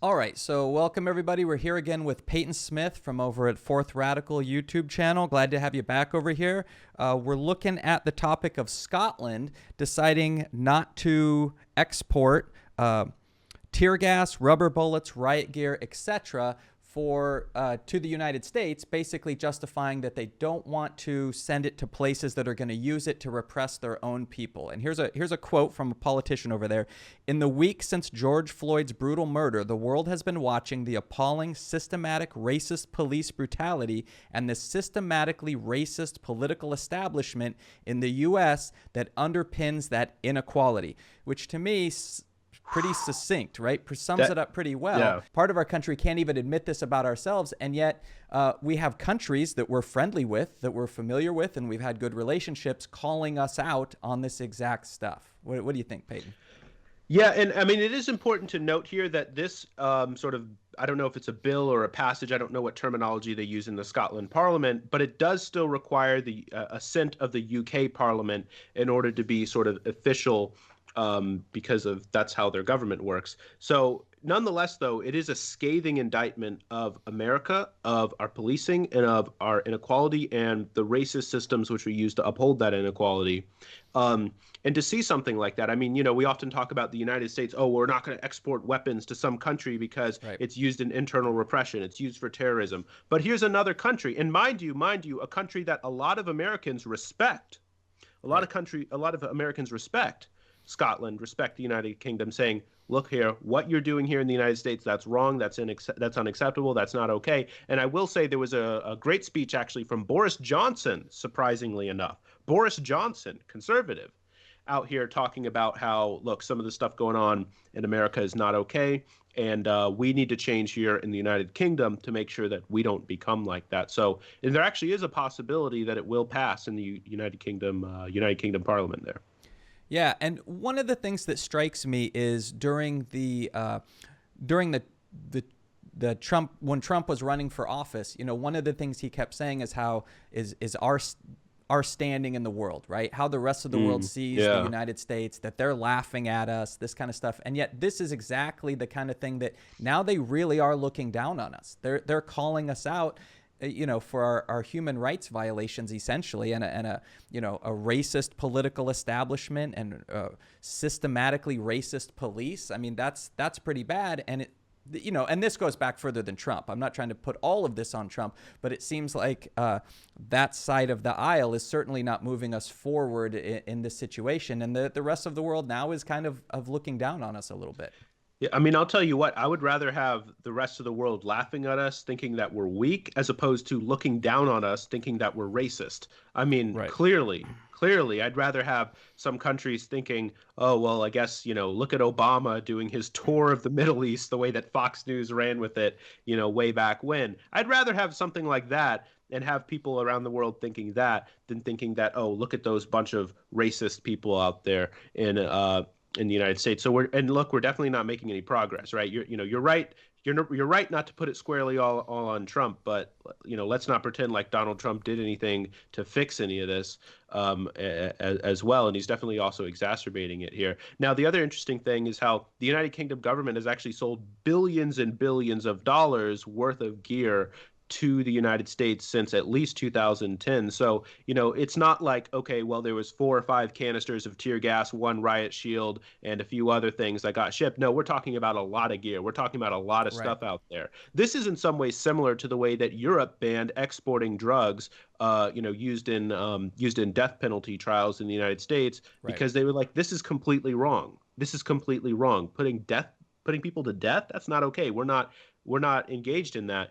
All right, so welcome everybody. We're here again with Peyton Smith from over at Fourth Radical YouTube channel. Glad to have you back over here. We're looking at the topic of Scotland deciding not to export tear gas, rubber bullets, riot gear, etc. To the United States, basically justifying that they don't want to send it to places that are going to use it to repress their own people. And here's a quote from a politician over there. In the week since George Floyd's brutal murder, the world has been watching the appalling, systematic, racist police brutality and the systematically racist political establishment in the U.S. that underpins that inequality, which to me pretty succinct, right? Sums it up pretty well. Yeah. Part of our country can't even admit this about ourselves, and yet we have countries that we're friendly with, that we're familiar with, and we've had good relationships calling us out on this exact stuff. What do you think, Peyton? Yeah, and I mean, it is important to note here that this sort of, I don't know if it's a bill or a passage, I don't know what terminology they use in the Scotland Parliament, but it does still require the assent of the UK Parliament in order to be sort of official, because that's how their government works. So nonetheless, though, it is a scathing indictment of America, of our policing, and of our inequality and the racist systems which we use to uphold that inequality. And to see something like that, I mean, we often talk about the United States, oh, we're not going to export weapons to some country because it's used in internal repression, it's used for terrorism. But here's another country, and mind you, a country that a lot of Americans respect. A lot of Americans respect Scotland, respect the United Kingdom, saying, look here, what you're doing here in the United States, that's wrong, that's unacceptable, that's not okay. And I will say there was a great speech actually from Boris Johnson, surprisingly enough. Boris Johnson, conservative, out here talking about how, look, some of the stuff going on in America is not okay, and we need to change here in the United Kingdom to make sure that we don't become like that. So there actually is a possibility that it will pass in the United Kingdom Parliament there. Yeah, and one of the things that strikes me is during the Trump, when Trump was running for office, one of the things he kept saying is how is our standing in the world, right? How the rest of the world sees the United States, that they're laughing at us, this kind of stuff. And yet this is exactly the kind of thing that now they really are looking down on us. They're calling us out, for our human rights violations, essentially, and a racist political establishment and systematically racist police. I mean, that's pretty bad. And and this goes back further than Trump. I'm not trying to put all of this on Trump, but it seems like that side of the aisle is certainly not moving us forward in this situation. And the rest of the world now is kind of looking down on us a little bit. Yeah, I mean, I'll tell you what, I would rather have the rest of the world laughing at us, thinking that we're weak, as opposed to looking down on us, thinking that we're racist. I mean, clearly, I'd rather have some countries thinking, oh, well, I guess, look at Obama doing his tour of the Middle East, the way that Fox News ran with it, way back when. I'd rather have something like that and have people around the world thinking that than thinking that, oh, look at those bunch of racist people out there in the United States. So we're definitely not making any progress, right? You're right. You're right not to put it squarely all on Trump, but let's not pretend like Donald Trump did anything to fix any of this as well. And he's definitely also exacerbating it here. Now, the other interesting thing is how the United Kingdom government has actually sold billions and billions of dollars worth of gear to the United States since at least 2010. So, it's not like, okay, well, there was 4 or 5 canisters of tear gas, 1 riot shield, and a few other things that got shipped. No, we're talking about a lot of gear. We're talking about a lot of stuff out there. This is in some ways similar to the way that Europe banned exporting drugs, used in death penalty trials in the United States, because they were like, this is completely wrong. This is completely wrong. Putting people to death, that's not okay. We're not engaged in that.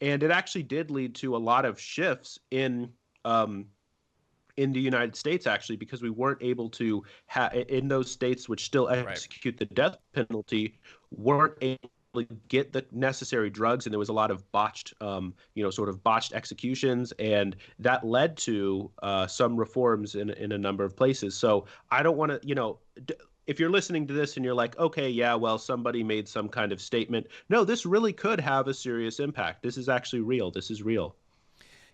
And it actually did lead to a lot of shifts in the United States, actually, because we weren't able to in those states which still execute the death penalty, weren't able to get the necessary drugs, and there was a lot of botched executions, and that led to some reforms in a number of places. So I don't want to, if you're listening to this and you're like, okay, yeah, well, somebody made some kind of statement. No, this really could have a serious impact. This is actually real. This is real.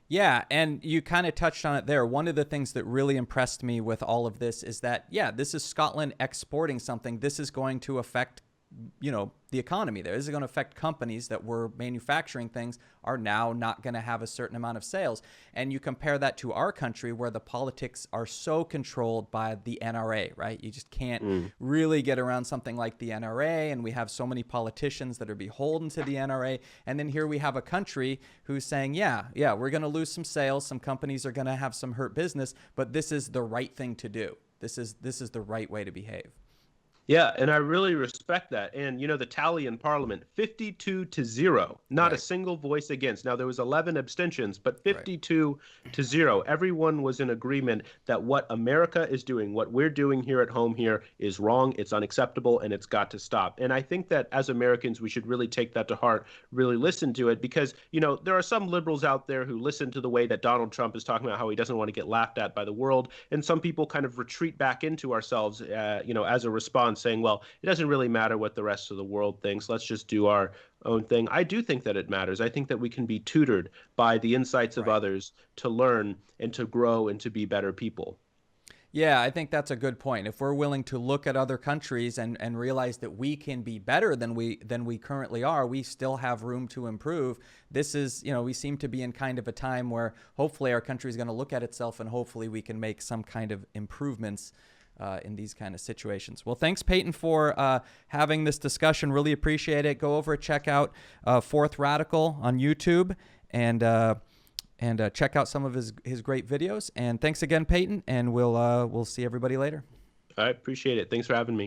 Yeah, and you kind of touched on it there. One of the things that really impressed me with all of this is that, this is Scotland exporting something. This is going to affect the economy there. This is going to affect companies that were manufacturing things are now not going to have a certain amount of sales. And you compare that to our country where the politics are so controlled by the NRA, right? You just can't really get around something like the NRA, and we have so many politicians that are beholden to the NRA. And then here we have a country who's saying, yeah, we're going to lose some sales, some companies are going to have some hurt business, but this is the right thing to do. This is the right way to behave. Yeah, and I really respect that. And, the tally in Parliament, 52-0, not a single voice against. Now, there was 11 abstentions, but 52-0. Everyone was in agreement that what America is doing, what we're doing here at home here is wrong, it's unacceptable, and it's got to stop. And I think that as Americans, we should really take that to heart, really listen to it, because, there are some liberals out there who listen to the way that Donald Trump is talking about how he doesn't want to get laughed at by the world. And some people kind of retreat back into ourselves, as a response, saying, well, it doesn't really matter what the rest of the world thinks. Let's just do our own thing. I do think that it matters. I think that we can be tutored by the insights of others to learn and to grow and to be better people. Yeah, I think that's a good point. If we're willing to look at other countries and realize that we can be better than we currently are, we still have room to improve. This is, we seem to be in kind of a time where hopefully our country is going to look at itself and hopefully we can make some kind of improvements in these kind of situations. Well, thanks, Peyton, for having this discussion. Really appreciate it. Go over and check out Fourth Radical on YouTube and check out some of his great videos. And thanks again, Peyton, and we'll see everybody later. I appreciate it. Thanks for having me.